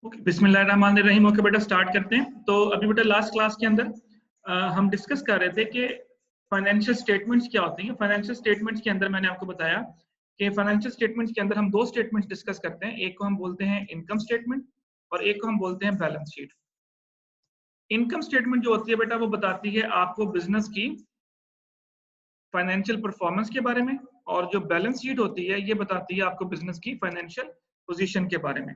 Okay, बिस्मिल्लाहिर्रहमानिर्रहीम। Okay बेटा, start करते हैं। तो अभी बेटा लास्ट क्लास के अंदर हम डिस्कस कर रहे थे कि फाइनेंशियल स्टेटमेंट्स क्या होती हैं। फाइनेंशियल स्टेटमेंट्स के अंदर मैंने आपको बताया कि फाइनेंशियल स्टेटमेंट्स के अंदर हम दो स्टेटमेंट्स डिस्कस करते हैं। एक को हम बोलते हैं इनकम स्टेटमेंट और एक को हम बोलते हैं बैलेंस शीट। इनकम स्टेटमेंट जो होती है बेटा, वो बताती है आपको बिजनेस की फाइनेंशियल परफॉर्मेंस के बारे में, और जो बैलेंस शीट होती है ये बताती है आपको बिजनेस की फाइनेंशियल पोजीशन के बारे में।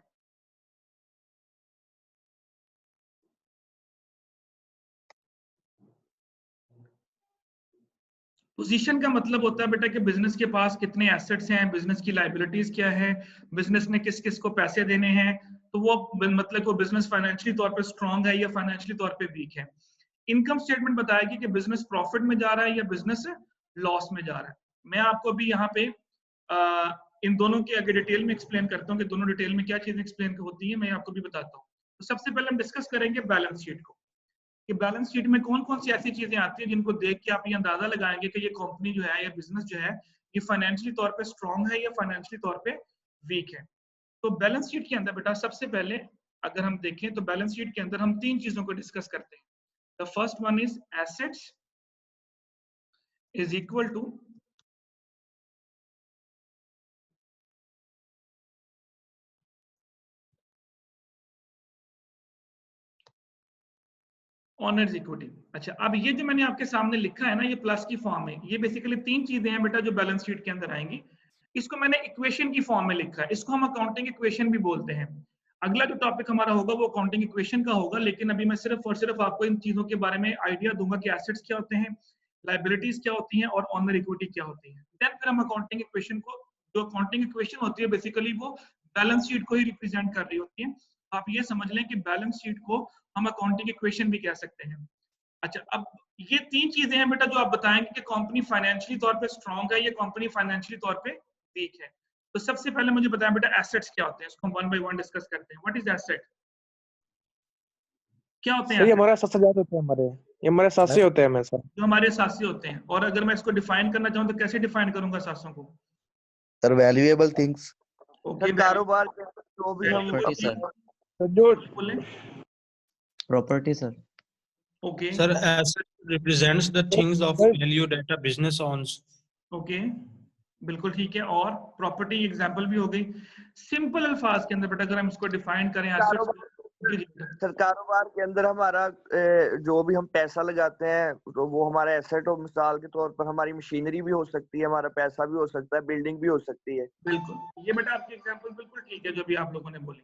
पोजीशन का मतलब होता है बेटा कि बिजनेस के पास कितने एसेट्स हैं, बिजनेस की लाइबिलिटीज क्या है, बिजनेस ने किस किस को पैसे देने हैं। तो वो मतलब वो बिजनेस फाइनेंशियली तौर पे स्ट्रांग है या फाइनेंशियली तौर पे वीक है। इनकम स्टेटमेंट बताएगी कि बिजनेस प्रॉफिट में जा रहा है या बिजनेस लॉस में जा रहा है। मैं आपको अभी यहाँ पे इन दोनों के आगे डिटेल में एक्सप्लेन करता हूँ कि दोनों डिटेल में क्या चीजें एक्सप्लेन होती है, मैं आपको भी बताता हूँ। तो सबसे पहले हम डिस्कस करेंगे बैलेंस शीट को, कि बैलेंस शीट में कौन कौन सी ऐसी चीजें आती हैं जिनको देख के आप ये अंदाजा लगाएंगे कि ये कंपनी जो है या बिजनेस जो है ये फाइनेंशियली तौर पे स्ट्रांग है या फाइनेंशियली तौर पे वीक है। तो बैलेंस शीट के अंदर बेटा सबसे पहले अगर हम देखें तो बैलेंस शीट के अंदर हम तीन चीजों को डिस्कस करते हैं। The first one is assets is equal to owners equity. अच्छा, अब ये जो मैंने आपके सामने लिखा है ना, ये प्लस की फॉर्म में, ये बेसिकली तीन चीजें हैं बेटा जो बैलेंस शीट के अंदर आएंगी। इसको मैंने इक्वेशन की फॉर्म में लिखा है, इसको हम अकाउंटिंग इक्वेशन भी बोलते हैं। अगला जो टॉपिक हमारा होगा वो अकाउंटिंग इक्वेशन का होगा, लेकिन अभी मैं सिर्फ और सिर्फ आपको इन चीजों के बारे में आइडिया दूंगा कि एसेट्स क्या होते हैं, लाइबिलिटीज क्या होती हैं और ऑनर इक्विटी क्या होती है। देन फिर हम अकाउंटिंग इक्वेशन को, जो अकाउंटिंग इक्वेशन होती है बेसिकली वो बैलेंस शीट को ही रिप्रेजेंट कर रही होती है। आप ये समझ लें कि बैलेंस शीट को हम अकाउंटिंग इक्वेशन भी कह सकते हैं। अच्छा, अब ये तीन चीजें हैं बेटा जो आप बताएंगे कि कंपनी फाइनेंशियली तौर पे स्ट्रांग है या कंपनी फाइनेंशियली तौर पे वीक है। तो सबसे पहले मुझे बताएं बेटा एसेट्स क्या होते हैं, इसको हम वन बाय वन डिस्कस करते हैं। व्हाट इज एसेट, क्या होते हैं सही, एसेट? हमारे साथ से होते हैं, ये हमारे साथ से होते हैं हमें सर। जो हमारे साथी होते हैं, और अगर मैं इसको डिफाइन करना चाहूँ तो कैसे डिफाइन करूंगा साथियों को? Sir valuable things. Okay, sir कारोबार के जो भी हम प्रॉपर्टी सर। तो जो बोले property sir. Okay Sir, asset represents the things of value that a business owns. Okay, बिल्कुल ठीक है। और प्रॉपर्टी एग्जांपल भी हो गई। सिंपल अल्फाज के अंदर बेटा अगर हम इसको डिफाइन करें एसेट्स को, सर कारोबार के अंदर हमारा जो भी हम पैसा लगाते हैं तो वो हमारा एसेट हो। मिसाल के तौर पर हमारी मशीनरी भी हो सकती है, हमारा पैसा भी हो सकता है, बिल्डिंग भी हो सकती है। बिल्कुल, ये बेटा आपकी एग्जांपल बिल्कुल ठीक है जो भी आप लोगों ने बोली।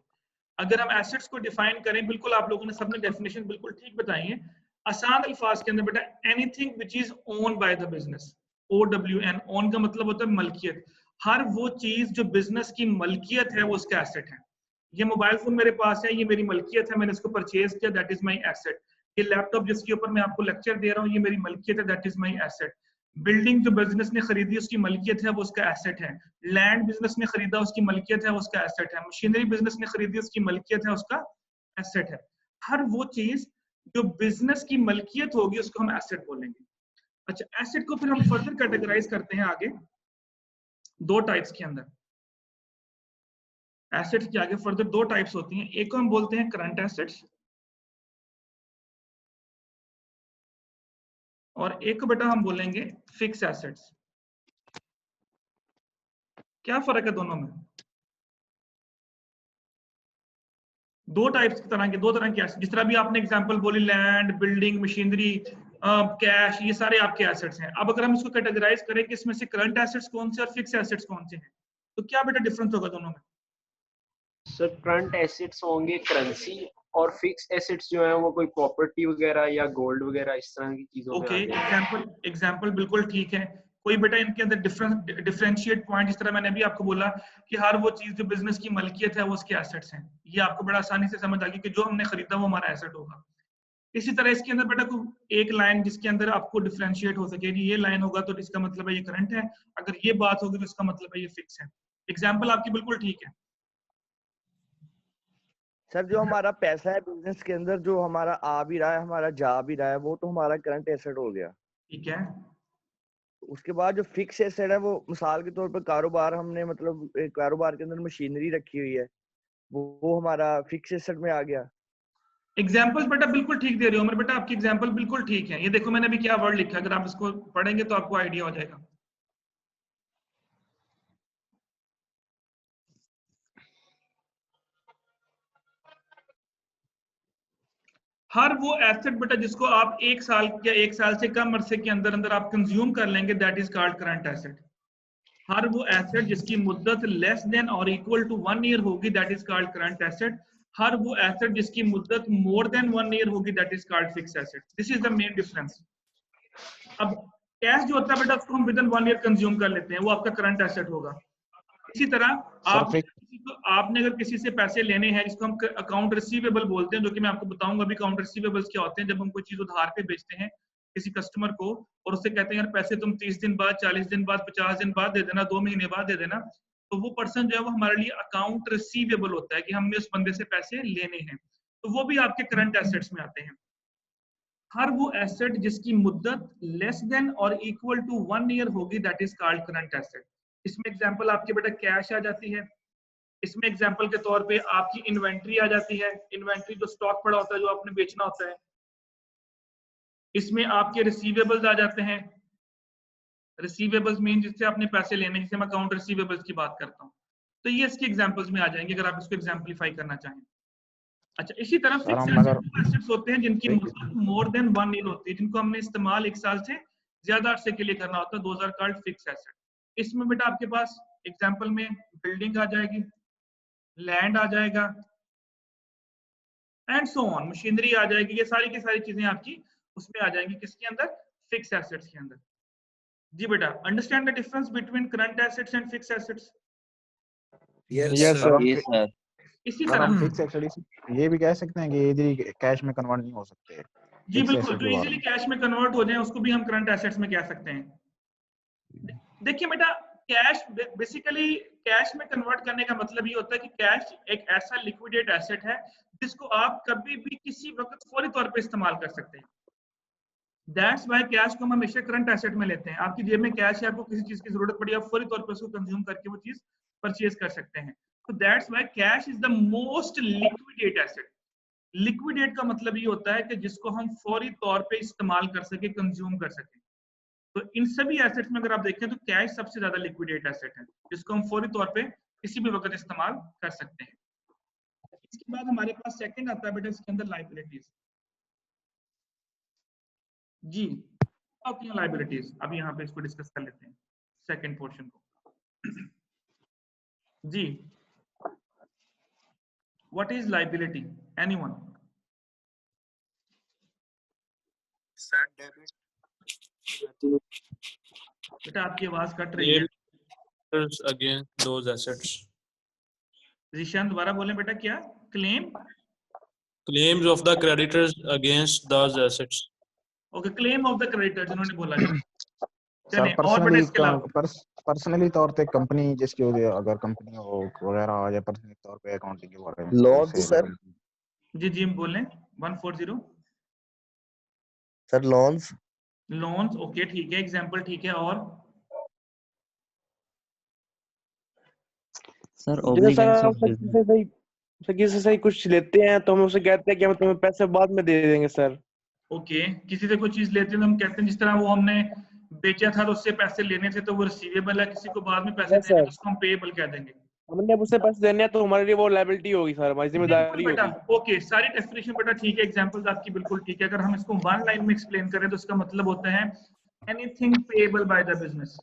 अगर हम एसेट्स को डिफाइन करें, बिल्कुल आप लोगों ने सबने डेफिनेशन बिल्कुल ठीक बताई है। आसान अल्फाज के अंदर बेटा anything which is owned by the business. OWN, own का मतलब होता है मलकियत। हर वो चीज जो बिजनेस की मलकियत है वो उसका एसेट है। ये मोबाइल फोन मेरे पास है, ये मेरी मलकियत है, मैंने इसको परचेज किया, दैट इज माई एसेट। ये लैपटॉप जिसके ऊपर मैं आपको लेक्चर दे रहा हूँ, ये मेरी मलकियत है, that is my asset. Building जो बिजनेस ने खरीदी उसकी मलकियत है, वो उसका एसेट है। लैंड बिजनेस ने खरीदा उसकी मलकियत है, वो उसका एसेट है। मशीनरी बिजनेस ने खरीदी उसकी मलकियत है, उसका एसेट है। हर वो चीज जो बिजनेस की मलकियत होगी उसको हम एसेट बोलेंगे। अच्छा, एसेट को फिर हम फर्दर कैटेगराइज करते हैं आगे दो टाइप्स के अंदर। एसेट्स के आगे फर्दर दो टाइप्स होती हैं। एक को हम बोलते हैं करंट एसेट्स और एक को बेटा हम बोलेंगे फिक्स एसेट्स। क्या फर्क है दोनों में? दो टाइप्स की तरह के, दो तरह के एसेट, जिस तरह भी आपने एग्जांपल बोली, लैंड, बिल्डिंग, मशीनरी, कैश, ये सारे आपके एसेट्स हैं। अब अगर हम इसको कैटेगराइज करें कि इसमें से करंट एसेट्स कौन से और फिक्स एसेट्स कौन से हैं, तो क्या बेटा डिफरेंस होगा दोनों में? सर करंट एसेट्स होंगे करेंसी, और फिक्स एसेट्स जो है वो कोई प्रॉपर्टी वगैरह या गोल्ड वगैरह इस तरह की चीजों में ओके, आ जाएंगे। एग्जांपल बिल्कुल ठीक है। कोई बेटा इनके अंदर डिफरेंशिएट पॉइंट, जिस तरह मैंने अभी आपको बोला कि हर वो चीज जो बिजनेस की मलकियत है वो उसके एसेट्स हैं, ये आपको बड़ा आसानी से समझ आ गई कि जो हमने खरीदा वो हमारा एसेट होगा। इसी तरह इसके अंदर बेटा कोई एक लाइन जिसके अंदर आपको डिफरेंशिएट हो सके, ये लाइन होगा तो इसका मतलब है ये करंट है, अगर ये बात होगी तो इसका मतलब है ये फिक्स है। एग्जाम्पल आपकी बिल्कुल ठीक है। सर जो हमारा पैसा है बिजनेस के अंदर, जो हमारा आ भी रहा है, हमारा जा भी रहा है, वो तो हमारा करंट एसेट हो गया। ठीक है, उसके बाद जो फिक्स एसेट है वो मिसाल के तौर पर कारोबार, हमने मतलब एक कारोबार के अंदर मशीनरी रखी हुई है, वो हमारा फिक्स एसेट में आ गया। एग्जाम्पल्स बेटा बिल्कुल ठीक दे रहे हो उमर बेटा, आपकी एग्जाम्पल बिल्कुल ठीक है। ये देखो मैंने अभी क्या वर्ड लिखा है, अगर आप इसको पढ़ेंगे तो आपको आइडिया हो जाएगा। हर वो एसेट बेटा जिसको आप 1 साल या 1 साल से कम अरसे के अंदर अंदर आप कंज्यूम कर लेंगे, that is called current asset. हर वो एसेट जिसकी मुद्दत लेस देन और इक्वल टू 1 ईयर होगी, that is called current asset. हर वो एसेट जिसकी मुद्दत मोर देन 1 ईयर होगी, that is called fix asset. This is the main difference. अब कैश जो होता है बेटा उसको हम विद इन 1 ईयर कंज्यूम कर लेते हैं, वो आपका करंट एसेट होगा। इसी तरह आपने अगर किसी से पैसे लेने हैं, जिसको हम अकाउंट रिसीवेबल बोलते हैं, जो कि मैं आपको बताऊंगा अभी अकाउंट रिसीवेबल्स क्या होते हैं। जब हम कोई चीज उधार पे बेचते हैं किसी कस्टमर को और उससे कहते हैं यार पैसे तुम 30 दिन बाद, 40 दिन बाद, 50 दिन बाद दे देना, 2 महीने बाद दे देना, तो वो पर्सन जो है वो हमारे लिए अकाउंट रिसीवेबल होता है कि हमने उस बंदे से पैसे लेने हैं, तो वो भी आपके करंट एसेट्स में आते हैं। हर वो एसेट जिसकी मुद्दत लेस देन और इक्वल टू 1 ईयर होगी, that is called current asset. इसमें एग्जांपल आपके बेटा कैश आ जाती है, इसमें एग्जांपल के तौर पे आपकी इन्वेंट्री आ जाती है, इन्वेंट्री जो स्टॉक पड़ा होता है जो आपने बेचना होता है। इसमें आपके रिसीवेबल्स आ जाते हैं, रिसीवेबल्स मीन जिससे आपने पैसे लेने, जिसे मैं अकाउंट रिसीवेबल्स की बात करता हूँ, तो ये इसके एग्जांपल्स में आ जाएंगे अगर आप इसको एग्जांपलीफाई करना चाहें। अच्छा, इसी तरह फिक्स एसेट्स होते हैं जिनकी मुद्दत मोर देन 1 ईयर होती है, जिनको हमने इस्तेमाल 1 साल से ज्यादा अरसे के लिए करना होता है, those are called fix asset. इसमें बेटा आपके पास एग्जांपल में बिल्डिंग आ जाएगी, लैंड आ जाएगा एंड सो ऑन, मशीनरी आ जाएगी, ये सारी की सारी चीजें आपकी उसमें आ जाएंगी, किसके अंदर, फिक्स एसेट्स के अंदर। जी बेटा, understand the difference between current assets and fix assets? Yes sir. Sir. Yes, sir. इसी सर तरह हम फिक्स एसेट ये भी कह सकते हैं कि इजीली कैश में कन्वर्ट नहीं हो सकते। जी फिक्स बिल्कुल, एसेट जो के बारे इजीली में कैश में कन्वर्ट हो जाए उसको भी हम करंट एसेट्स में कह सकते हैं। देखिए बेटा, कैश बेसिकली कैश में कन्वर्ट करने का मतलब ये होता है कि कैश एक ऐसा लिक्विडेट एसेट है जिसको आप कभी भी किसी वक्त फौरी तौर पे इस्तेमाल कर सकते हैं। दैट्स व्हाई कैश को हम हमेशा करंट एसेट में लेते हैं। आपकी जेब में कैश है, आपको किसी चीज की जरूरत पड़ी, आप फौरी तौर पे उसको कंज्यूम करके वो चीज परचेज कर सकते हैं। तो that's why cash is the most liquidate asset. Liquidate का मतलब ये होता है कि जिसको हम फौरी तौर पे इस्तेमाल कर सके, कंज्यूम कर सके। तो इन सभी एसेट्स में अगर आप देखें तो कैश सबसे ज्यादा लिक्विडेट एसेट है जिसको हम फौरी तौर पे किसी भी वक्त इस्तेमाल कर सकते हैं। इसके बाद हमारे पास सेकंड आता है बेटा, इसके अंदर लायबिलिटीज। जी, क्या लायबिलिटीज, अब यहाँ पे इसको डिस्कस कर लेते हैं सेकंड पोर्शन को। जी, व्हाट इज लायबिलिटी, एनीवन? बेटा आपकी आवाज कट रही है। Creditors against those assets. Rishan दोबारा बोलें बेटा, क्या claim? Claims of the creditors against those assets. Okay, claim of the creditors उन्होंने बोला जी। सर चलें, और बेटा इसके अलावा पर्सनली तौर पे कंपनी जिसकी हो, अगर कंपनी हो वगैरह आ जाए पर्सनली तौर पे अकाउंटिंग के बारे में Loans, sir. जी जी बोलें 140। Sir, loans. लोन्स, ओके ठीक है, एग्जांपल ठीक है। और Sir, जैसे obligations सर of business. किसी से सही कुछ लेते हैं तो हम उसे कहते हैं कि हम तुम्हें पैसे बाद में दे देंगे सर। ओके, किसी से कोई चीज लेते हैं तो हम कहते हैं, जिस तरह वो हमने बेचा था तो उससे पैसे लेने थे तो वो रिसीवेबल है, किसी को बाद में पैसे देने तो उसको हम पेएबल कह देंगे। हमने अब उसे पैसे देने हैं तो हमारे लिए वो लायबिलिटी होगी सर, हमारी जिम्मेदारी बेटा होगी। ओके, सारी डेफिनेशन बेटा ठीक है, एग्जांपल्स आपकी बिल्कुल ठीक है। अगर हम इसको वन लाइन में एक्सप्लेन करें तो इसका मतलब होता है anything payable by the business.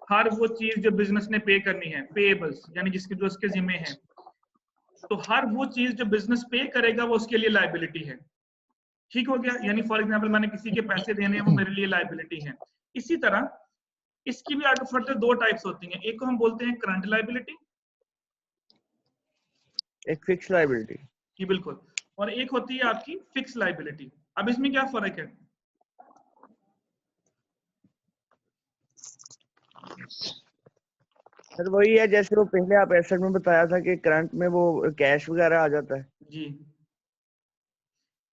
हर वो चीज जो बिजनेस ने पे करनी है, पेएबल्स यानी जिसके जो उसके जिम्मे है, तो हर वो चीज जो बिजनेस पे करेगा वो उसके लिए लायबिलिटी है। ठीक हो गया, यानी फॉर एग्जांपल मैंने किसी के पैसे देने हैं, वो मेरे लिए लायबिलिटी है। इसी तरह इसकी भी आगे फर्दर दो टाइप्स होती हैं, एक को हम बोलते हैं करंट लायबिलिटी, एक फिक्स लायबिलिटी। जी बिल्कुल, और एक होती है आपकी फिक्स लायबिलिटी। अब इसमें क्या फर्क है? सर वही है जैसे वो पहले आप एसेट में बताया था कि करंट में वो कैश वगैरह आ जाता है। जी,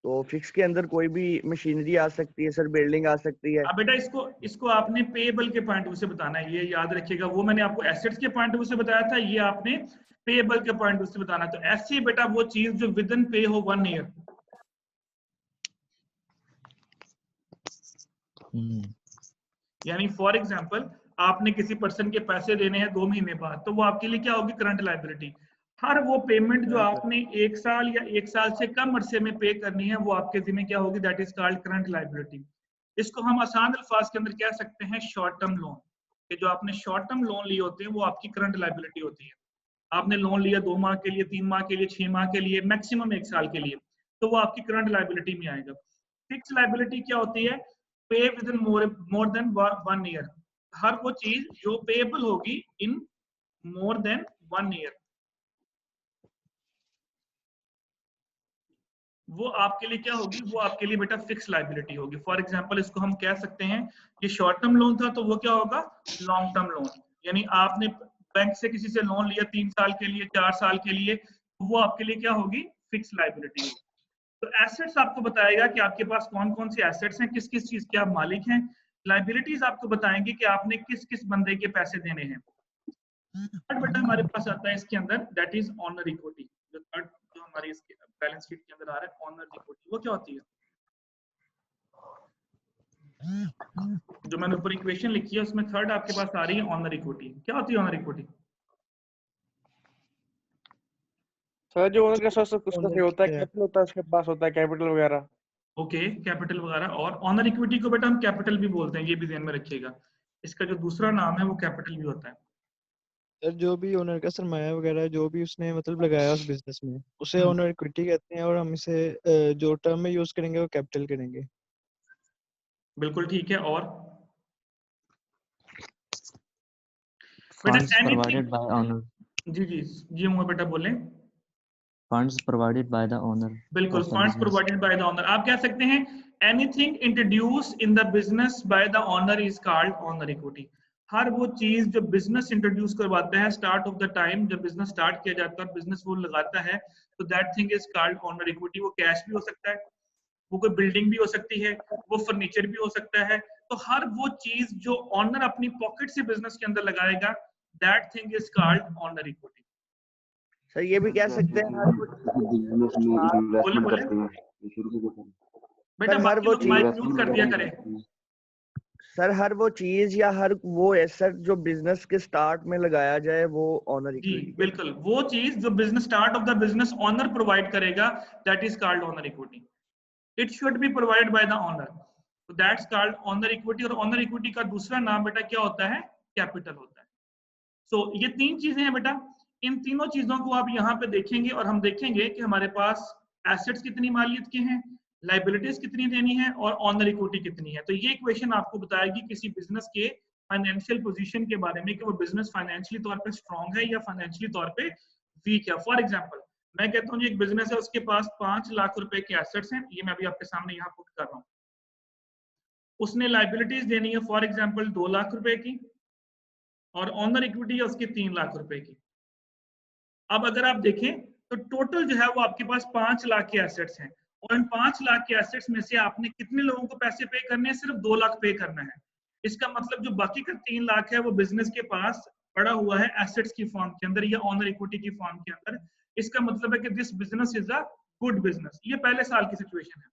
तो फिक्स के अंदर कोई भी मशीनरी आ सकती है सर, बिल्डिंग आ सकती है। अब बेटा इसको आपने पेएबल के पॉइंट ऑफ व्यू से बताना है, ये याद रखिएगा। वो मैंने आपको एसेट्स के पॉइंट ऑफ व्यू से बताया था, ये आपने पेएबल के पॉइंट ऑफ व्यू से बताना। तो ऐसे बेटा वो चीज जो विद इन पे हो 1 ईयर, यानी फॉर एग्जांपल आपने किसी पर्सन के पैसे देने हैं 2 महीने बाद, तो वो आपके लिए क्या होगी? Current liability. हर वो पेमेंट जो आपने 1 साल या 1 साल से कम अरसे में पे करनी है, वो आपके जिम्मे क्या होगी? That is called current liability. इसको हम आसान अल्फाज के अंदर कह सकते हैं शॉर्ट टर्म लोन, कि जो आपने शॉर्ट टर्म लोन लिए होते हैं वो आपकी करंट लायबिलिटी होती है। आपने लोन लिया 2 माह के लिए, 3 माह के लिए, 6 माह के लिए, मैक्सिमम 1 साल के लिए, तो वो आपकी करंट लायबिलिटी में आएगा। फिक्स लायबिलिटी क्या होती है? Pay within more than 1 year. हर वो चीज जो पेएबल होगी इन मोर देन 1 ईयर, वो आपके लिए क्या होगी? वो आपके लिए बेटा फिक्स लायबिलिटी होगी। फॉर एग्जांपल इसको हम कह सकते हैं ये शॉर्ट टर्म लोन था, तो वो क्या होगा? Long term loan. यानी आपने बैंक से किसी से लोन लिया 3 साल के लिए, 4 साल के लिए, वो आपके लिए क्या होगी? फिक्स लायबिलिटी होगी। तो एसेट्स आपको बताएगा कि आपके पास कौन कौन से एसेट्स हैं, किस किस चीज के आप मालिक हैं। लायबिलिटीज आपको बताएंगे कि आपने किस किस बंदे के पैसे देने हैं। थर्ड बेटा हमारे पास आता है इसके अंदर, दैट इज ऑनर इक्विटी। जो थर्ड जो हमारी इसके बैलेंस शीट के अंदर आ रहा है, ऑनर इक्विटी, वो क्या होती है? जो मैंने ऊपर इक्वेशन लिखी है उसमें थर्ड आपके पास आ रही है ऑनर इक्विटी। क्या होती है ऑनर इक्विटी? सर जो ओनर के साथ उसका क्या होता है, कैपिटल होता है, उसके पास होता है कैपिटल वगैरह। ओके, कैपिटल वगैरह। और ऑनर इक्विटी को बेटा हम कैपिटल भी बोलते हैं, ये भी ध्यान में रखिएगा। इसका जो दूसरा नाम है वो कैपिटल भी होता है। सर जो भी ओनर का सरमाया वगैरह जो भी उसने मतलब लगाया उस बिजनेस में, उसे ओनर इक्विटी कहते हैं, और हम इसे जो टर्म में यूज करेंगे वो कैपिटल करेंगे। बिल्कुल ठीक है। और Funds बेटा provided by owner. जी जी जी हुआ बेटा बोलें। Funds provided by the owner. बिल्कुल, of the funds business. Provided by the owner. आप कह सकते हैं anything introduce in the business by the owner is called owner equity. हर वो चीज जो बिजनेस इंट्रोड्यूस करवाता है, स्टार्ट ऑफ द टाइम जब बिजनेस स्टार्ट किया जाता है, बिजनेस वो लगाता है, तो that thing is called owner equity. वो कैश भी हो सकता है, वो कोई बिल्डिंग भी हो सकती है, वो फर्नीचर भी हो सकता है। तो हर वो चीज जो ऑनर अपनी पॉकेट से बिजनेस के अंदर लगाएगा, that thing is called honour equity. Sir ये भी कह सकते हैं हर बोले बोले बेटा, सर हर वो माइक म्यूट कर दिया करें। सर हर वो चीज या हर वो एसेट जो बिजनेस के स्टार्ट में लगाया जाए वो ऑनर जी इक्विटी। बिल्कुल, वो चीज जो business start of the business owner provide करेगा, that is called owner equity. It should be provided by the owner, तो दैट्स कॉल्ड ओनर इक्विटी। और ओनर इक्विटी का दूसरा नाम बेटा क्या होता है? कैपिटल होता है। सो ये 3 चीजें हैं बेटा। इन तीनों चीजों को आप यहाँ पे देखेंगे और हम देखेंगे कि हमारे पास एसेट्स कितनी मालियत के हैं, लाइबिलिटीज कितनी देनी है और ऑनर इक्विटी कितनी है। तो ये इक्वेशन आपको बताएगी किसी बिजनेस के फाइनेंशियल पोजीशन के बारे में, कि वो बिजनेस फाइनेंशियली तौर पे स्ट्रांग है या फाइनेंशियली तौर पे वीक है। फॉर एग्जांपल मैं कहता हूँ एक बिजनेस है, उसके पास 5 लाख रुपए के एसेट्स हैं, ये मैं अभी आपके सामने यहाँ पुट कर रहा हूँ। उसने लाइबिलिटीज देनी है फॉर एग्जांपल 2 लाख रुपए की, और ऑनर इक्विटी है उसकी 3 लाख रुपए की। अब अगर आप देखें तो टोटल जो है वो आपके पास 5 लाख के एसेट्स हैं, और इन 5 लाख के एसेट्स में से आपने कितने लोगों को पैसे पे करने हैं? सिर्फ 2 लाख पे करना है। इसका मतलब जो बाकी का 3 लाख है वो बिजनेस के पास पड़ा हुआ है एसेट्स की फॉर्म के अंदर या ऑनर इक्विटी की फॉर्म के अंदर। इसका मतलब है कि this business is a good business. ये पहले साल की सिचुएशन है।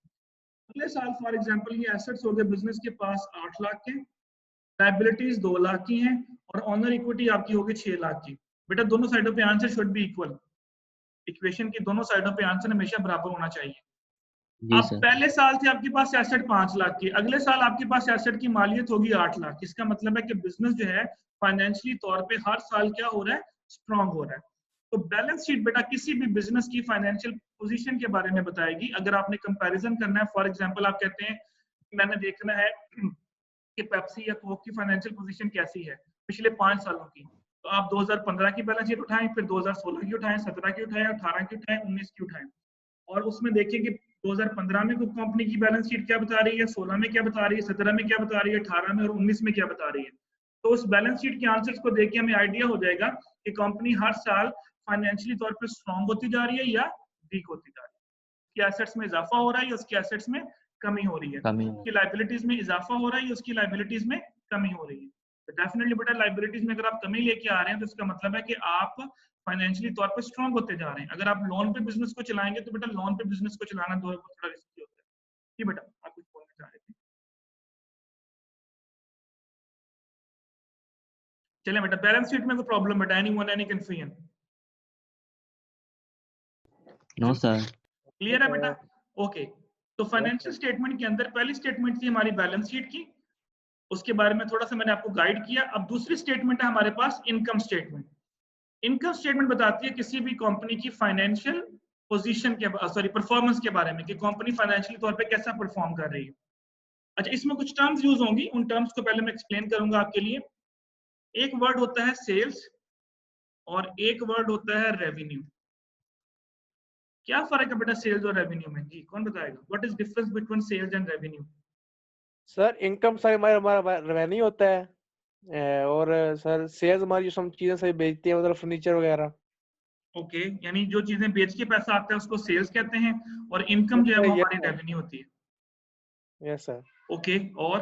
अगले साल फॉर एग्जांपल ये एसेट्स हो गए बिजनेस के पास 8 लाख के, लायबिलिटीज 2 लाख की हैं, और ऑनर इक्विटी आपकी होगी 6 लाख की। बेटा दोनों साइडों पे answer should be equal. Equation की दोनों साइडों पे आंसर हमेशा बराबर होना चाहिए। अब पहले साल थे आपके पास एसेट 5 लाख की, अगले साल आपके पास एसेट की मालियत होगी 8 लाख। इसका मतलब है कि बिजनेस जो है फाइनेंशियली तौर पे हर साल क्या हो रहा है? स्ट्रांग हो रहा है। तो बैलेंस शीट बेटा किसी भी बिजनेस की फाइनेंशियल पोजीशन के बारे में बताएगी। अगर आपने कंपैरिजन करना है, फॉर एग्जांपल आप कहते हैं मैंने देखना है कि पेप्सी या कोक की फाइनेंशियल पोजीशन कैसी है पिछले 5 सालों की, तो आप 2015 की बैलेंस शीट उठाएं, फिर 2016 की उठाएं, 17 की उठाएं, 18 की उठाएं, 19 की उठाएं, और उसमें देखिए कि 2015 में कोक कंपनी की बैलेंस शीट क्या बता रही है, 16 में क्या बता रही है, 17 में क्या बता रही है, 18 में और 19 में क्या बता रही है। तो उस बैलेंस शीट के आंसर्स को देख के हमें आइडिया हो जाएगा कि कंपनी हर साल फाइनेंशियली तौर पर स्ट्रांग होती जा रही है या वीक होती जा रही है। उसकी एसेट्स में इजाफा हो रहा है या उसकी एसेट्स में कमी हो रही है, कमी उसकी लाइबिलिटीज में इजाफा हो रहा है या उसकी लाइबिलिटीज में कमी हो रही है। तो डेफिनेटली बेटा लाइबिलिटीज में अगर आप कमी लेके आ रहे हैं तो इसका मतलब है कि आप फाइनेंशियली तौर पर स्ट्रांग होते जा रहे हैं। अगर आप लोन पे बिजनेस को चलाएंगे तो बेटा लोन पे बिजनेस को चलाना थोड़ा रिस्की होता है। जी बेटा आप कुछ बोलना चाह रहे थे? चलें बेटा, बैलेंस शीट में कोई प्रॉब्लम बेटा? Anyone, any confusion? No sir. Clear है बेटा? ओके, तो फाइनेंशियल स्टेटमेंट के अंदर पहली स्टेटमेंट थी हमारी बैलेंस शीट की, उसके बारे में थोड़ा सा मैंने आपको गाइड किया। अब दूसरी स्टेटमेंट है हमारे पास इनकम स्टेटमेंट। इनकम स्टेटमेंट बताती है किसी भी कंपनी की फाइनेंशियल पोजीशन के परफॉर्मेंस के बारे में कि कंपनी फाइनेंशियल तौर पे कैसा परफॉर्म कर रही है। अच्छा, इसमें कुछ टर्म्स यूज होंगी, उन टर्म्स को पहले मैं एक्सप्लेन करूंगा आपके लिए। एक वर्ड होता है सेल्स और एक वर्ड होता है रेवेन्यू। क्या फर्क है बेटा सेल्स और रेवेन्यू में? जी कौन बताएगा? What is difference between sales and revenue? Sir income side हमारा रेवेन्यू होता है और सर सेल्स हमारी जो हम चीजें सही बेचते हैं मतलब फर्नीचर वगैरह। ओके, यानी जो चीजें बेच के पैसा आता है उसको सेल्स कहते हैं और इनकम जो है वो हमारी रेवेन्यू होती है। Yes sir. ओके, और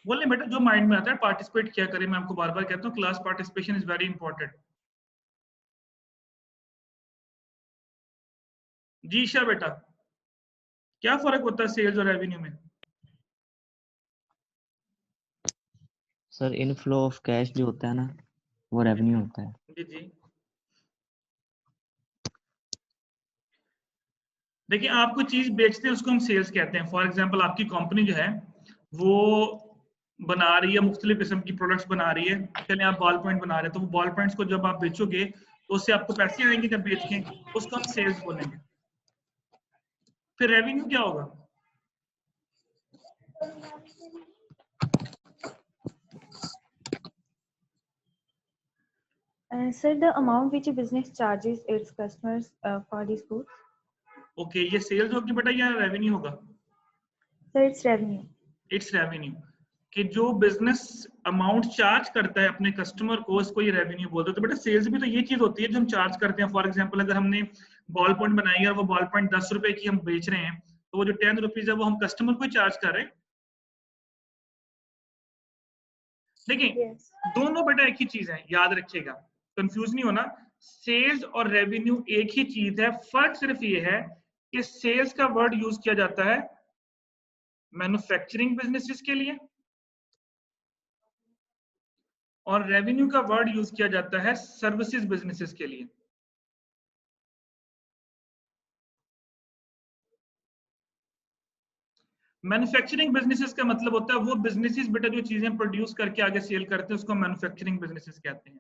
बोले बेटा जो माइंड में आता है पार्टिसिपेट किया करें। मैं आपको बार बार कहता हूँ class participation is very important. जी ईशा बेटा, क्या फर्क होता है सेल्स और रेवेन्यू में? सर इनफ्लो ऑफ कैश जो होता है ना वो रेवेन्यू होता है। जी जी, देखिए आप कोई चीज बेचते हैं उसको हम सेल्स कहते हैं। फॉर एग्जांपल आपकी कंपनी जो है वो बना रही है, मुख्तलिफ किस्म की प्रोडक्ट्स बना रही है। चलिए आप बॉल पॉइंट बना रहे हैं, तो वो बॉल पॉइंट्स को जब आप बेचोगे तो उससे आपको पैसे आएंगे जब बेच के, उसको हम सेल्स बोलेंगे। फिर रेवेन्यू क्या होगा? Sir, the amount which a business charges its customers for these goods. Okay, ये सेल्स होगी बेटा या रेवेन्यू होगा? Sir, it's revenue. It's revenue. कि जो बिजनेस अमाउंट चार्ज करता है अपने कस्टमर को, उसको ये रेवेन्यू बोलते हैं। तो बेटा सेल्स भी तो ये चीज होती है जो हम चार्ज करते हैं। फॉर एग्जांपल अगर हमने बॉल पॉइंट बनाई है और वो बॉल पॉइंट 10 रुपए की हम बेच रहे हैं, तो वो जो 10 रुपीज है वो हम कस्टमर को चार्ज कर रहे हैं। देखिए दोनों बेटा एक ही चीज है, याद रखिएगा, कंफ्यूज नहीं होना। सेल्स और रेवेन्यू एक ही चीज है, फर्क सिर्फ ये है कि सेल्स का वर्ड यूज किया जाता है मैन्युफैक्चरिंग बिजनेसेस के लिए और रेवेन्यू का वर्ड यूज किया जाता है सर्विसेज बिजनेसेस के लिए। मैन्युफैक्चरिंग बिजनेसेस का मतलब होता है वो बिजनेसेस बेटा जो चीजें प्रोड्यूस करके आगे सेल करते हैं उसको मैन्युफैक्चरिंग बिजनेसेस कहते हैं।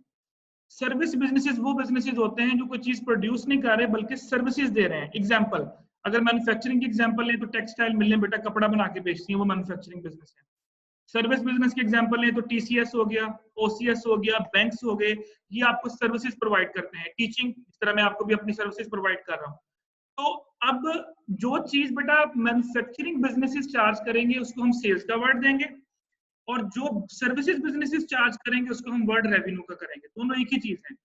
सर्विस बिजनेसेस वो बिजनेसेस होते हैं जो कोई चीज प्रोड्यूस नहीं कर रहे बल्कि सर्विसेज दे रहे हैं। एग्जांपल, अगर मैन्युफैक्चरिंग की एग्जांपल है तो टेक्सटाइल मिलें बेटा कपड़ा बना के बेचती है, वो मैन्युफैक्चरिंग बिजनेस है। सर्विस बिजनेस के एग्जांपल है तो टीसीएस हो गया, ओसीएस हो गया, बैंक्स हो गए, ये आपको सर्विसेज प्रोवाइड करते हैं। टीचिंग, इस तरह मैं आपको भी अपनी सर्विसेज प्रोवाइड कर रहा हूँ। तो अब जो चीज बेटा मैन्युफैक्चरिंग बिजनेसेस चार्ज करेंगे उसको हम सेल्स का वर्ड देंगे और जो सर्विसेज बिजनेसेस चार्ज करेंगे उसको हम वर्ड रेवेन्यू का करेंगे। दोनों एक ही चीज है।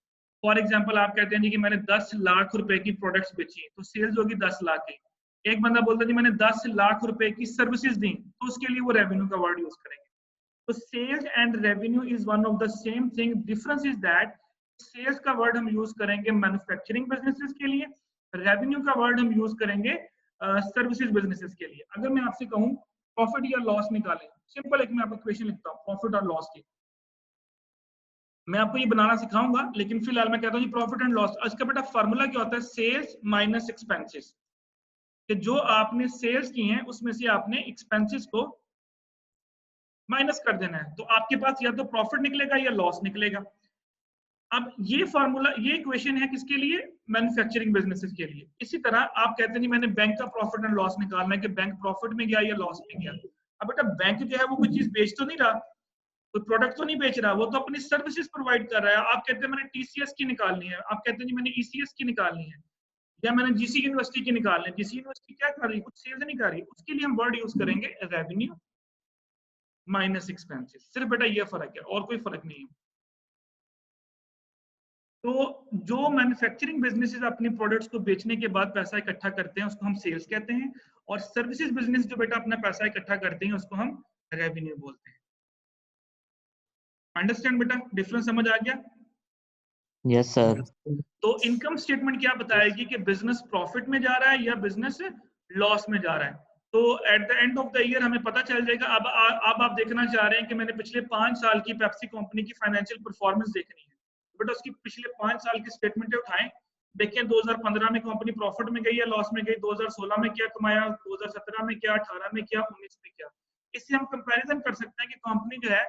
फॉर एग्जांपल आप कहते हैं जी कि मैंने 10 लाख रुपए की प्रोडक्ट्स बेची, तो सेल्स होगी 10 लाख की। एक बंदा बोलता है जी मैंने 10 लाख रुपए की सर्विसेज दी, तो उसके लिए वो रेवेन्यू का वर्ड यूज करेंगे। तो sales and revenue is one of the same thing. Difference is that sales का वर्ड हम यूज करेंगे मैन्युफैक्चरिंग बिजनेसेस के लिए, रेवेन्यू का वर्ड हम यूज करेंगे सर्विसेज बिजनेसेस के लिए। अगर मैं आपसे कहूं प्रॉफिट या लॉस निकालें, सिंपल एक मैं आपको इक्वेशन लिखता हूं प्रॉफिट और लॉस की। मैं आपको ये बनाना सिखाऊंगा लेकिन फिलहाल मैं कहता हूं प्रॉफिट एंड लॉस। इसका बेटा फार्मूला क्या होता है? Sales minus expenses. कि जो आपने सेल्स की हैं उसमें से आपने एक्सपेंसेस को माइनस कर देना है, तो आपके पास या तो प्रॉफिट निकलेगा या लॉस निकलेगा। अब ये फार्मूला, ये इक्वेशन है किसके लिए? मैन्युफैक्चरिंग बिजनेसेस के लिए। इसी तरह आप कहते हैं जी मैंने बैंक का प्रॉफिट एंड लॉस निकालना है कि बैंक प्रॉफिट में गया या लॉस में गया। अब बेटा बैंक जो है वो कोई चीज बेच तो नहीं रहा, कोई प्रोडक्ट तो नहीं बेच रहा, वो तो अपनी सर्विसेज प्रोवाइड कर रहा है। आप कहते हैं मैंने टीसीएस की निकालनी है, आप कहते हैं जी मैंने ईसीएस की निकालनी है, या मैंने जीसी यूनिवर्सिटी की निकालनी है। जीसी यूनिवर्सिटी क्या कर रही है? कुछ सेल्स नहीं कर रही, उसके लिए हम वर्ड यूज करेंगे रेवेन्यू माइनस एक्सपेंसेस। सिर्फ बेटा ये फर्क है और कोई फर्क नहीं है। तो जो मैन्युफैक्चरिंग बिजनेसेस अपनी प्रोडक्ट्स को बेचने के बाद पैसा इकट्ठा करते हैं उसको हम सेल्स कहते हैं, और सर्विसेज बिजनेस जो बेटा अपना पैसा इकट्ठा करते हैं उसको हम रेवेन्यू बोलते हैं। अंडरस्टैंड बेटा, डिफरेंस समझ आ गया? Yes sir. तो इनकम स्टेटमेंट क्या बताएगी कि बिजनेस प्रॉफिट में जा रहा है या बिजनेस लॉस में जा रहा है। तो at the end of the year हमें पता चल जाएगा। अब आप देखना चाह रहे हैं कि मैंने पिछले 5 साल की पेप्सी कंपनी की फाइनेंशियल परफॉर्मेंस देखनी है, बट उसकी पिछले 5 साल की स्टेटमेंटें उठाएं, देखें 2015 में कंपनी प्रॉफिट में गई या लॉस में गई, 2016 में क्या कमाया, 2017 में क्या, 18 में क्या, 19 में क्या। इससे हम कंपैरिजन कर सकते हैं कि कंपनी जो है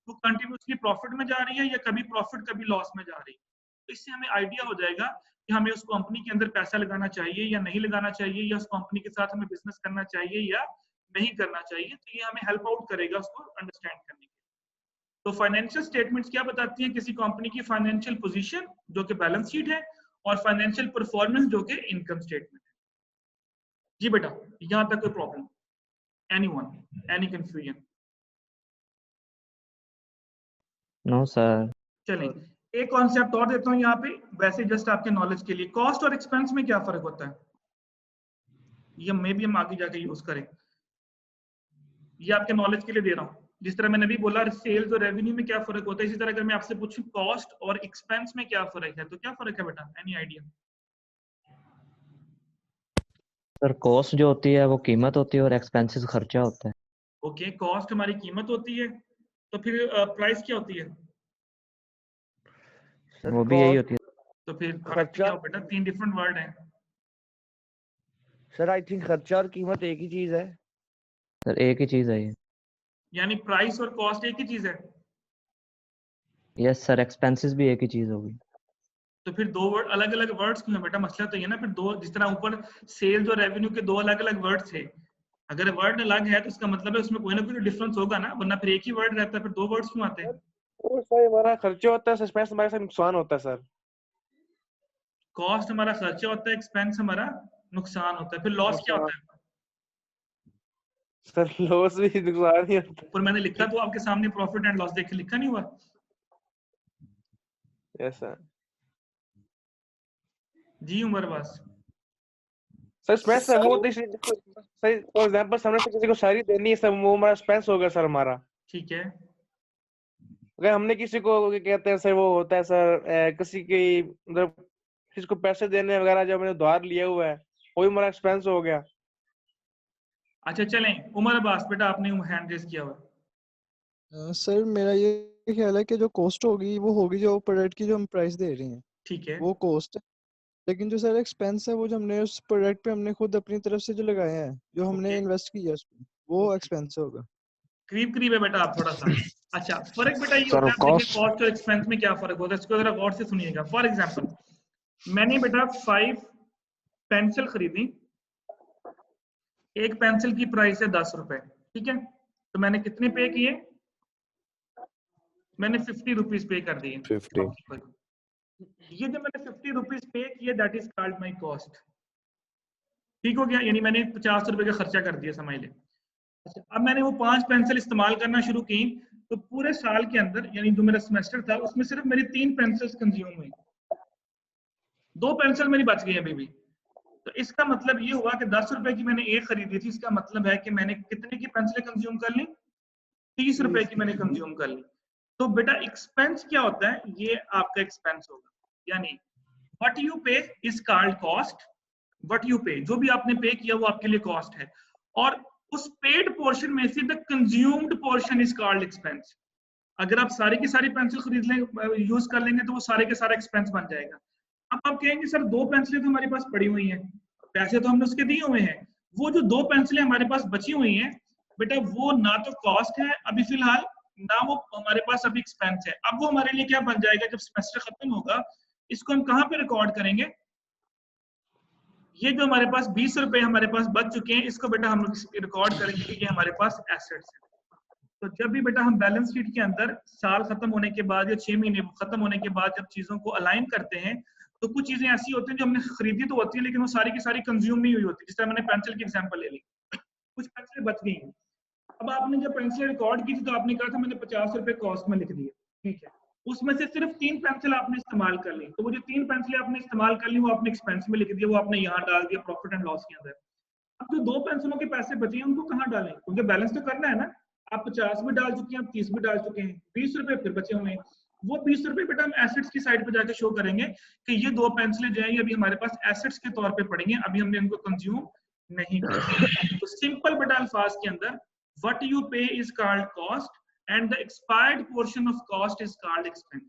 वो कंटिन्यूसली प्रॉफिट में जा रही है या कभी प्रॉफिट कभी लॉस में जा रही है। तो इससे हमें आइडिया हो जाएगा कि हमें उस कंपनी के अंदर पैसा लगाना चाहिए या नहीं लगाना चाहिए, या उस कंपनी के साथ हमें बिजनेस करना चाहिए या नहीं करना चाहिए। तो ये हमें हेल्प आउट करेगा उसको अंडरस्टैंड करने के। तो फाइनेंशियल स्टेटमेंट्स क्या बताती हैं? किसी कंपनी की फाइनेंशियल पोजीशन जो कि बैलेंस शीट है, और फाइनेंशियल परफॉर्मेंस जो कि इनकम स्टेटमेंट है। जी बेटा, यहां तक कोई problem? Anyone, any confusion? No sir. चलें, एक कॉन्सेप्ट और देता हूं यहाँ पे, वैसे जस्ट आपके नॉलेज के लिए। कॉस्ट और एक्सपेंस में क्या फर्क होता है, ये मे भी हम आगे जाके यूज करें, ये आपके नॉलेज के लिए दे रहा हूं। जिस तरह मैंने भी बोला सेल्स और रेवेन्यू में क्या फर्क होता है, इसी तरह अगर मैं आपसे पूछूं कॉस्ट और एक्सपेंस में क्या फर्क है, तो क्या फर्क है बेटा? Any idea? सर कॉस्ट जो होती है वो कीमत होती है और एक्सपेंसेस खर्चा होता है। ओके, कॉस्ट हमारी कीमत होती है, तो फिर प्राइस क्या होती है? वो भी यही होती है। तो फिर फर्क क्या हो बेटा? 3 डिफरेंट वर्ड हैं। सर आई थिंक खर्चा और कीमत एक ही चीज है। सर एक ही चीज है ये। यानी प्राइस और कॉस्ट एक ही चीज है? यस सर, एक्सपेंसेस भी एक ही चीज होगी। तो फिर दो वर्ड अलग अलग वर्ड्स क्यों है बेटा? मसला तो ये ना, फिर दो, जिस तरह ऊपर सेल्स और रेवेन्यू के 2 अलग अलग वर्ड्स थे, अगर वर्ड अलग है तो इसका मतलब है उसमें कोई ना कोई डिफरेंस होगा ना, वरना फिर एक ही वर्ड रहता है, फिर 2 वर्ड्स क्यों आते हैं? वो सर हमारा खर्चा होता है, एक्सपेंस हमारे साथ नुकसान होता है सर। कॉस्ट हमारा खर्चा होता है, एक्सपेंस हमारा नुकसान होता है। फिर लॉस क्या होता है? सर लॉस भी नुकसान ही होता है। ऊपर मैंने लिखा तो आपके सामने प्रॉफिट एंड लॉस, देख लिखा नहीं हुआ? Yes sir. जी उमर बस सर एक्सपेंस है वो सर, फॉर एग्जांपल हमने किसी को शायरी देनी है सर, वो हमारा एक्सपेंस होगा सर हमारा। ठीक है। अगर हमने किसी को कहते हैं सर, वो होता है सर किसी की मतलब किसी को पैसे देने वगैरह जो हमने उधार लिया हुआ है, वो भी हमारा एक्सपेंस हो गया। अच्छा चलें, उमर अब्बास बेटा आपने हैंड रेज किया हुआ। सर मेरा ये ख्याल है कि जो कॉस्ट होगी वो होगी जो प्रोडक्ट की जो हम प्राइस दे रहे हैं, ठीक है, वो कॉस्ट है। लेकिन जो सर एक्सपेंस है वो जो हमने उस प्रोडक्ट पे हमने खुद अपनी तरफ से जो लगाया है, जो हमने इन्वेस्ट किया उसमें, वो एक्सपेंस होगा। करीब करीब है बेटा आप थोड़ा सा। अच्छा, फर्क बेटा ये सर होता है, देखिए कॉस्ट कॉस्ट और एक्सपेंस में क्या फर्क होता है, इसको जरा गौर से सुनिएगा। फॉर एग्जांपल मैंने बेटा 5 पेंसिल खरीदी, एक पेंसिल की प्राइस है 10 रुपए, ठीक है। तो मैंने कितने पे किए? मैंने 50 रुपीज पे कर दिए। 50। ये जो मैंने 50 रुपीज पे किए, that is called my cost. ठीक हो गया, यानी मैंने 50 रुपए का खर्चा कर दिया, समझ ले। अच्छा, अब मैंने वो 5 पेंसिल इस्तेमाल करना शुरू की, तो पूरे साल के अंदर यानी जो मेरा सेमेस्टर था उसमें सिर्फ मेरी 3 पेंसिल्स कंज्यूम हुई, 2 पेंसिल मेरी बच गई अभी भी। तो इसका मतलब ये हुआ कि 10 रुपए की मैंने एक खरीदी थी, इसका मतलब है कि मैंने कितने की पेंसिलें कंज्यूम कर ली? 30 रुपए की मैंने कंज्यूम कर ली। तो बेटा एक्सपेंस क्या होता है? ये आपका एक्सपेंस होगा, यानी व्हाट यू पे is called cost. What you पे, जो भी आपने पे किया वो आपके लिए कॉस्ट है, और उस पेड पोर्शन में से the consumed portion is called expense. अगर आप सारी की सारी पेंसिल खरीद लें, यूज कर लेंगे, तो वो सारे के सारा एक्सपेंस बन जाएगा। अब आप कहेंगे सर 2 पेंसिलें तो हमारे पास पड़ी हुई हैं, पैसे तो हमने उसके दिए हुए हैं, वो जो 2 पेंसिलें हमारे पास बची हुई हैं बेटा, वो ना तो कॉस्ट है अभी फिलहाल, ना वो हमारे पास अभी एक्सपेंस है। अब वो हमारे लिए क्या बन जाएगा जब सेमेस्टर खत्म होगा? इसको हम कहाँ पे रिकॉर्ड करेंगे? ये जो हमारे पास 20 रुपए हमारे पास बच चुके हैं, इसको बेटा हम रिकॉर्ड करेंगे कि ये हमारे पास एसेट्स है। तो जब भी बेटा हम बैलेंस शीट के अंदर साल खत्म होने के बाद या 6 महीने खत्म होने के बाद जब चीजों को अलाइन करते हैं, तो कुछ चीजें ऐसी होती हैं जो हमने खरीदी तो होती है, लेकिन वो सारी की सारी कंज्यूम नहीं हुई होती। जिस तरह मैंने पेंसिल की एग्जांपल ले ली, कुछ पेंसिलें बच गई हैं। अब आपने जब पेंसिल रिकॉर्ड की थी तो आपने कहा था मैंने 50 रुपए कॉस्ट में लिख दिए, ठीक है। उसमें से सिर्फ 3 पेंसिल आपने इस्तेमाल कर ली, तो वो जो 3 पेंसिलें आपने इस्तेमाल कर ली वो आपने एक्सपेंस में लिख दिया, वो आपने यहाँ डाल दिया प्रॉफिट एंड लॉस के अंदर। अब जो 2 पेंसिलों के पैसे बचे हैं उनको कहाँ डालें, क्योंकि बैलेंस तो करना है ना। आप 50 भी डाल चुके हैं, आप 30 भी डाल चुके हैं, 20 रुपए फिर बचे हुए हैं। वो 20 रुपए बेटा हम एसेट्स की साइड पे जाके शो करेंगे कि ये 2 पेंसिलें जो है ये अभी हमारे पास एसेट्स के तौर पे पड़ेंगे, अभी हमने इनको कंज्यूम नहीं किया। तो सिंपल बेटा अल्फाज के अंदर व्हाट यू पे is called cost and the expired portion of cost is called expense.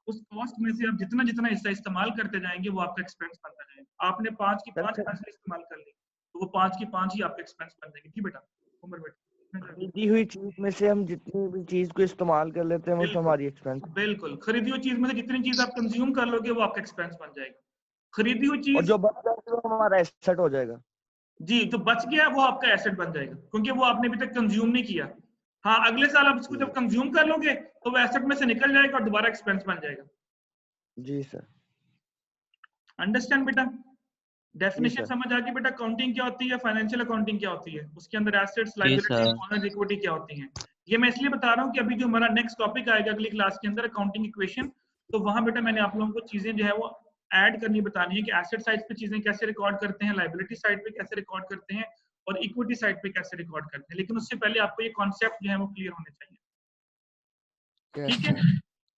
उस कॉस्ट में से आप जितना जितना हिस्सा इस्तेमाल करते जाएंगे वो आपका एक्सपेंस बनता जाएगा। आपने 5 की 5 पेंसिल इस्तेमाल कर ली तो वो 5 की 5 ही आपके एक्सपेंस बन जाएगी। जी बेटा उमर बेटा, खरीदी हुई चीज में से हम जितनी भी चीज को इस्तेमाल कर लेते हैं वो हमारी एक्सपेंस। बिल्कुल, खरीदी हुई चीज में से जितनी चीज आप कंज्यूम कर लोगे वो आपका एक्सपेंस बन जाएगा। खरीदी हुई चीज और जो बच जाएगा वो हमारा एसेट हो जाएगा। जी, जो बच गया वो आपका एसेट बन जाएगा, क्योंकि वो आपने अभी तक कंज्यूम नहीं किया। हाँ, अगले साल आप इसको जब कंज्यूम कर लोगे तो वो एसेट में से निकल जाएगा और दोबारा एक्सपेंस बन जाएगा। जी सर। अंडरस्टैंड बेटा? डेफिनेशन समझ आ गई बेटा? अकाउंटिंग क्या होती है, फाइनेंशियल अकाउंटिंग क्या होती है, उसके अंदर एसेट्स, लायबिलिटीज, ओनर्स, इक्विटी क्या होती है। ये मैं इसलिए बता रहा हूँ कि अभी जो हमारा नेक्स्ट टॉपिक आएगा अगली क्लास के अंदर अकाउंटिंग इक्वेशन, तो वहां बेटा मैंने आप लोगों को चीजें जो है वो ऐड करनी बतानी है कि एसेट साइड पे चीजें कैसे रिकॉर्ड करते हैं, लायबिलिटी साइड पे कैसे रिकॉर्ड करते हैं और इक्विटी साइड पे कैसे रिकॉर्ड करते हैं। लेकिन उससे पहले आपको ये कॉन्सेप्ट जो है वो क्लियर होने चाहिए। ठीक है?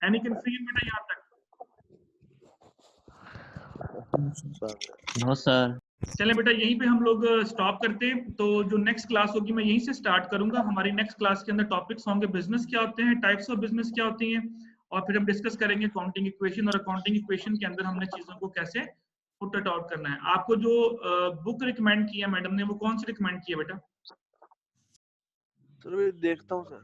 एनी कंफ्यूजन बेटा यहाँ तक? No sir. चलें बेटा यहीं पे हम लोग स्टॉप करते हैं। तो जो नेक्स्ट क्लास होगी मैं यहीं से स्टार्ट करूंगा। हमारी नेक्स्ट क्लास के अंदर टॉपिक्स होंगे बिजनेस क्या होते हैं, टाइप्स ऑफ बिजनेस क्या होती हैं, और फिर हम डिस्कस करेंगे अकाउंटिंग इक्वेशन, और अकाउंटिंग इक्वेशन के अंदर हमने चीजों को कैसे पुट इट आउट करना है। आपको जो बुक रिकमेंड किया मैडम ने वो कौन सी रिकमेंड की है बेटा? सर मैं देखता हूँ सर।